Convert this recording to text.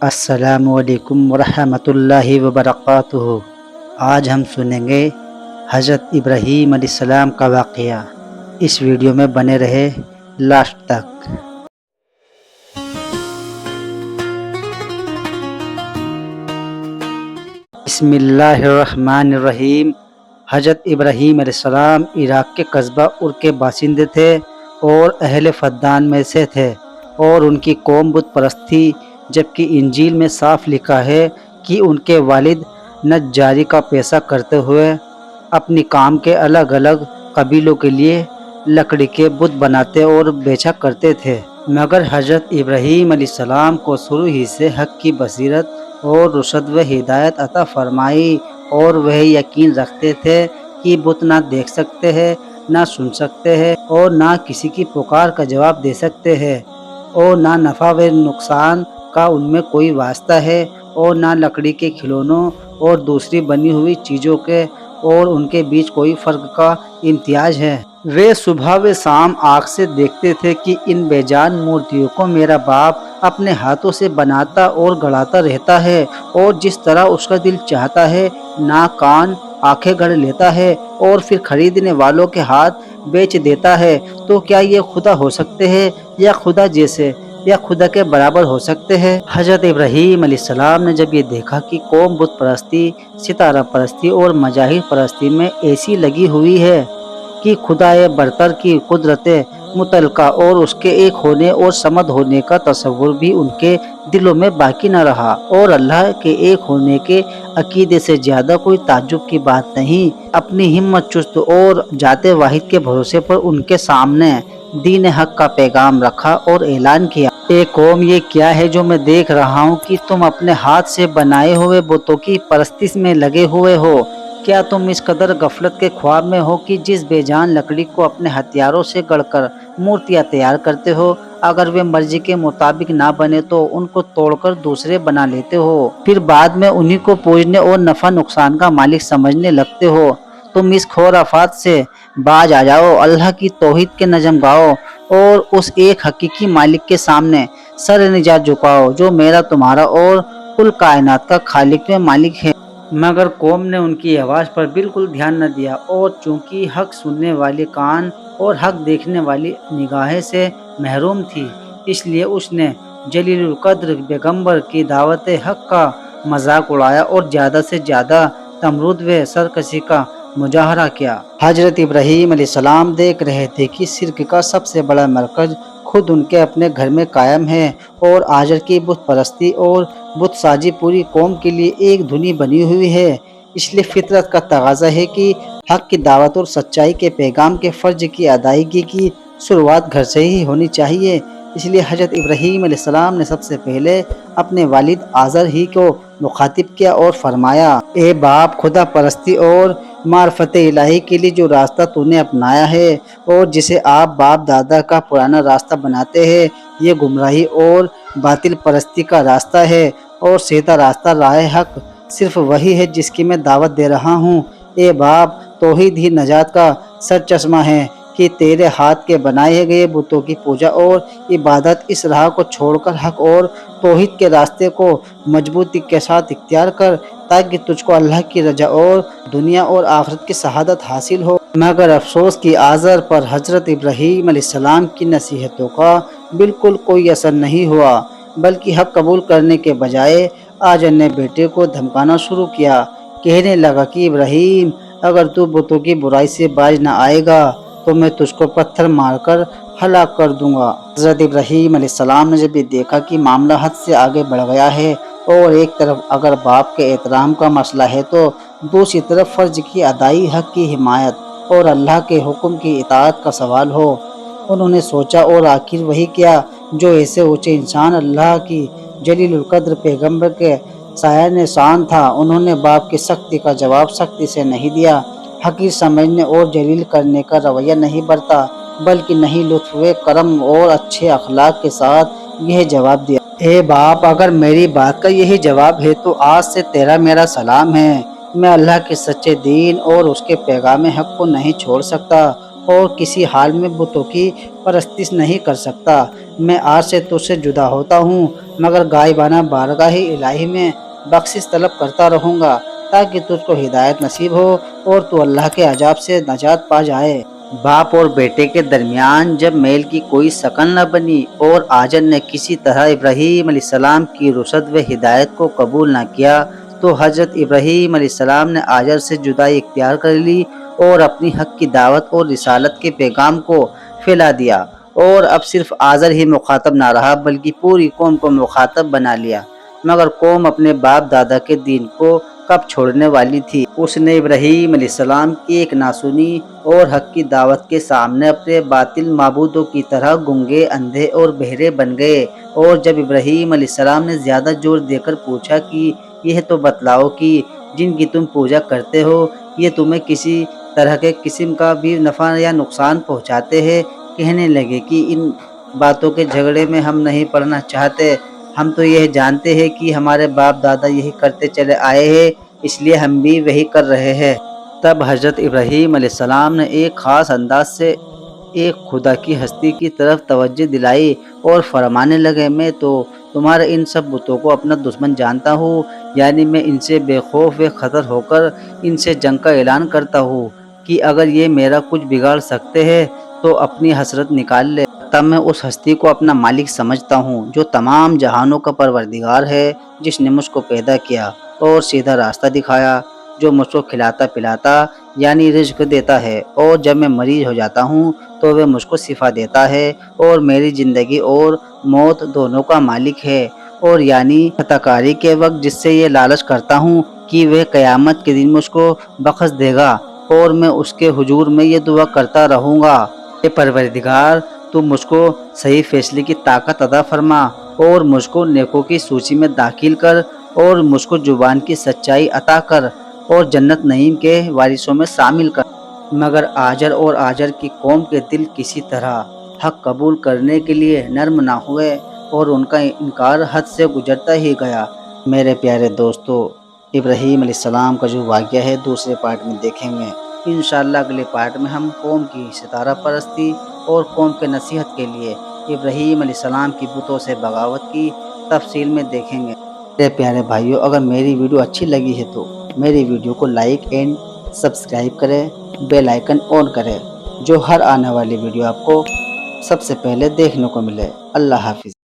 السلام علیکم ورحمۃ اللہ وبرکاتہ۔ آج ہم سنیں گے حضرت ابراہیم علیہ السلام کا واقعہ۔ اس ویڈیو میں بنے رہے لاسٹ تک۔ بسم اللہ الرحمن الرحیم۔ حضرت ابراہیم علیہ السلام عراق کے قصبہ ار کے باشندے تھے اور اہل فدان میں سے تھے، اور ان کی قوم بت پرست تھی، جبکہ انجیل میں صاف لکھا ہے کہ ان کے والد نجاری کا پیشہ کرتے ہوئے اپنی قوم کے الگ الگ قبیلوں کے لیے لکڑی کے بت بناتے اور بیچا کرتے تھے۔ مگر حضرت ابراہیم علیہ السلام کو شروع ہی سے حق کی بصیرت اور رشد و ہدایت عطا فرمائی، اور وہ یقین رکھتے تھے کہ بت نہ دیکھ سکتے ہیں، نہ سن سکتے ہیں، اور نہ کسی کی پکار کا جواب دے سکتے ہیں، اور نہ نفع و نقصان کا ان میں کوئی واسطہ ہے، اور نہ لکڑی کے کھلونوں اور دوسری بنی ہوئی چیزوں کے اور ان کے بیچ کوئی فرق کا امتیاز ہے۔ وہ صبح و شام آنکھ سے دیکھتے تھے کہ ان بے جان مورتیوں کو میرا باپ اپنے ہاتھوں سے بناتا اور گڑھاتا رہتا ہے، اور جس طرح اس کا دل چاہتا ہے ناک کان آنکھیں گڑھ لیتا ہے اور پھر خریدنے والوں کے ہاتھ بیچ دیتا ہے۔ تو کیا یہ خدا ہو سکتے ہیں، یا خدا جیسے، یا خدا کے برابر ہو سکتے ہیں؟ حضرت ابراہیم علیہ السلام نے جب یہ دیکھا کہ قوم بت پرستی، ستارہ پرستی اور مظاہر پرستی میں ایسی لگی ہوئی ہے کہ خدائے برتر کی قدرت مطلقہ اور اس کے ایک ہونے اور صمد ہونے کا تصور بھی ان کے دلوں میں باقی نہ رہا، اور اللہ کے ایک ہونے کے عقیدے سے زیادہ کوئی تعجب کی بات نہیں، اپنی ہمت چست اور ذات واحد کے بھروسے پر ان کے سامنے دین حق کا پیغام رکھا اور اعلان کیا: اے قوم، یہ کیا ہے جو میں دیکھ رہا ہوں کہ تم اپنے ہاتھ سے بنائے ہوئے بتوں کی پرستش میں لگے ہوئے ہو؟ کیا تم اس قدر غفلت کے خواب میں ہو کہ جس بے جان لکڑی کو اپنے ہتھیاروں سے گڑھ کر مورتیاں تیار کرتے ہو، اگر وہ مرضی کے مطابق نہ بنے تو ان کو توڑ کر دوسرے بنا لیتے ہو، پھر بعد میں انہی کو پوجنے اور نفع نقصان کا مالک سمجھنے لگتے ہو؟ تم اس خرافات سے باز آ جاؤ، اللہ کی توحید کے نظم گاؤ، اور اس ایک حقیقی مالک کے سامنے سر نجات جھکاؤ جو میرا، تمہارا اور کل کائنات کا خالق و مالک ہے۔ مگر قوم نے ان کی آواز پر بالکل دھیان نہ دیا، اور چونکہ حق سننے والے کان اور حق دیکھنے والی نگاہیں سے محروم تھی، اس لیے اس نے جلیل القدر پیغمبر کی دعوت حق کا مذاق اڑایا اور زیادہ سے زیادہ تمرد و سرکشی کا مظاہرہ کیا۔ حضرت ابراہیم علیہ السلام دیکھ رہے تھے کہ شرک کا سب سے بڑا مرکز خود ان کے اپنے گھر میں قائم ہے، اور آجر کی بت پرستی اور بت سازی پوری قوم کے لیے ایک دھنی بنی ہوئی ہے۔ اس لیے فطرت کا تقاضا ہے کہ حق کی دعوت اور سچائی کے پیغام کے فرض کی ادائیگی کی شروعات گھر سے ہی ہونی چاہیے۔ اس لیے حضرت ابراہیم علیہ السلام نے سب سے پہلے اپنے والد آزر ہی کو مخاطب کیا اور فرمایا: اے باپ، خدا پرستی اور معرفت الہی کے لیے جو راستہ تو نے اپنایا ہے اور جسے آپ باپ دادا کا پرانا راستہ بناتے ہیں، یہ گمراہی اور باطل پرستی کا راستہ ہے، اور سیدھا راستہ راہ حق صرف وہی ہے جس کی میں دعوت دے رہا ہوں۔ اے باپ، توحید ہی نجات کا سر چشمہ ہے کہ تیرے ہاتھ کے بنائے گئے بتوں کی پوجا اور عبادت اس راہ کو چھوڑ کر حق اور توحید کے راستے کو مضبوطی کے ساتھ اختیار کر، تاکہ تجھ کو اللہ کی رضا اور دنیا اور آخرت کی سعادت حاصل ہو۔ مگر افسوس کہ آزر پر حضرت ابراہیم علیہ السلام کی نصیحتوں کا بالکل کوئی اثر نہیں ہوا، بلکہ حق قبول کرنے کے بجائے آزر نے بیٹے کو دھمکانا شروع کیا، کہنے لگا کہ ابراہیم، اگر تو بتوں کی برائی سے باز نہ آئے گا تو میں تجھ کو پتھر مار کر ہلاک کر دوں گا۔ حضرت ابراہیم علیہ السلام نے جب یہ دیکھا کہ معاملہ حد سے آگے بڑھ گیا ہے، اور ایک طرف اگر باپ کے احترام کا مسئلہ ہے تو دوسری طرف فرض کی ادائی، حق کی حمایت اور اللہ کے حکم کی اطاعت کا سوال ہو، انہوں نے سوچا اور آخر وہی کیا جو ایسے اونچے انسان اللہ کی جلیل القدر پیغمبر کے سایہ نشان تھا۔ انہوں نے باپ کی سختی کا جواب سختی سے نہیں دیا، حقیر سمجھنے اور ذلیل کرنے کا رویہ نہیں برتا، بلکہ نہیں لطف و کرم اور اچھے اخلاق کے ساتھ یہ جواب دیا: اے باپ، اگر میری بات کا یہی جواب ہے تو آج سے تیرا میرا سلام ہے، میں اللہ کے سچے دین اور اس کے پیغام حق کو نہیں چھوڑ سکتا، اور کسی حال میں بتوں کی پرستش نہیں کر سکتا۔ میں آج سے تجھ سے جدا ہوتا ہوں، مگر غائبانہ بارگاہ الہی میں بخشش طلب کرتا رہوں گا تاکہ تجھ کو ہدایت نصیب ہو اور تو اللہ کے عذاب سے نجات پا جائے۔ باپ اور بیٹے کے درمیان جب میل کی کوئی شکل نہ بنی اور آجر نے کسی طرح ابراہیم علیہ السلام کی رشد و ہدایت کو قبول نہ کیا تو حضرت ابراہیم علیہ السلام نے آجر سے جدائی اختیار کر لی اور اپنی حق کی دعوت اور رسالت کے پیغام کو پھیلا دیا، اور اب صرف آزر ہی مخاطب نہ رہا بلکہ پوری قوم کو مخاطب بنا لیا۔ مگر قوم اپنے باپ دادا کے دین کو کب چھوڑنے والی تھی؟ اس نے ابراہیم علیہ السلام کی ایک نہ سنی اور حق کی دعوت کے سامنے اپنے باطل معبودوں کی طرح گنگے، اندھے اور بہرے بن گئے۔ اور جب ابراہیم علیہ السلام نے زیادہ زور دے کر پوچھا کہ یہ تو بتلاؤ کہ جن کی تم پوجا کرتے ہو یہ تمہیں کسی طرح کے قسم کا بھی نفع یا نقصان پہنچاتے ہیں، کہنے لگے کہ ان باتوں کے جھگڑے میں ہم نہیں پڑنا چاہتے، ہم تو یہ جانتے ہیں کہ ہمارے باپ دادا یہی کرتے چلے آئے ہیں، اس لیے ہم بھی وہی کر رہے ہیں۔ تب حضرت ابراہیم علیہ السلام نے ایک خاص انداز سے ایک خدا کی ہستی کی طرف توجہ دلائی اور فرمانے لگے، میں تو تمہارے ان سب بتوں کو اپنا دشمن جانتا ہوں، یعنی میں ان سے بے خوف و خطر ہو کر ان سے جنگ کا اعلان کرتا ہوں کہ اگر یہ میرا کچھ بگاڑ سکتے ہیں تو اپنی حسرت نکال لے۔ تب میں اس ہستی کو اپنا مالک سمجھتا ہوں جو تمام جہانوں کا پروردگار ہے، جس نے مجھ کو پیدا کیا اور سیدھا راستہ دکھایا، جو مجھ کو کھلاتا پلاتا یعنی رزق دیتا ہے، اور جب میں مریض ہو جاتا ہوں تو وہ مجھ کو شفا دیتا ہے، اور میری زندگی اور موت دونوں کا مالک ہے، اور یعنی خطاکاری کے وقت جس سے یہ لالچ کرتا ہوں کہ وہ قیامت کے دن مجھ کو بخش دے گا، اور میں اس کے حضور میں یہ دعا کرتا رہوں گا، اے پروردگار تو مجھ کو صحیح فیصلے کی طاقت عطا فرما اور مجھ کو نیکوں کی سوچی میں داخل کر اور مجھ کو زبان کی سچائی عطا کر اور جنت نعیم کے وارثوں میں شامل کر۔ مگر آجر اور آجر کی قوم کے دل کسی طرح حق قبول کرنے کے لیے نرم نہ ہوئے اور ان کا انکار حد سے گزرتا ہی گیا۔ میرے پیارے دوستو، ابراہیم علیہ السلام کا جو واقعہ ہے دوسرے پارٹ میں دیکھیں گے انشاءاللہ۔ اگلے پارٹ میں ہم قوم کی ستارہ پرستی اور قوم کے نصیحت کے لیے ابراہیم علیہ السلام کی بتوں سے بغاوت کی تفصیل میں دیکھیں گے۔ میرے پیارے بھائیوں، اگر میری ویڈیو اچھی لگی ہے تو میری ویڈیو کو لائک اینڈ سبسکرائب کریں، بیل آئیکن آن کریں، جو ہر آنے والی ویڈیو آپ کو سب سے پہلے دیکھنے کو ملے۔ اللہ حافظ۔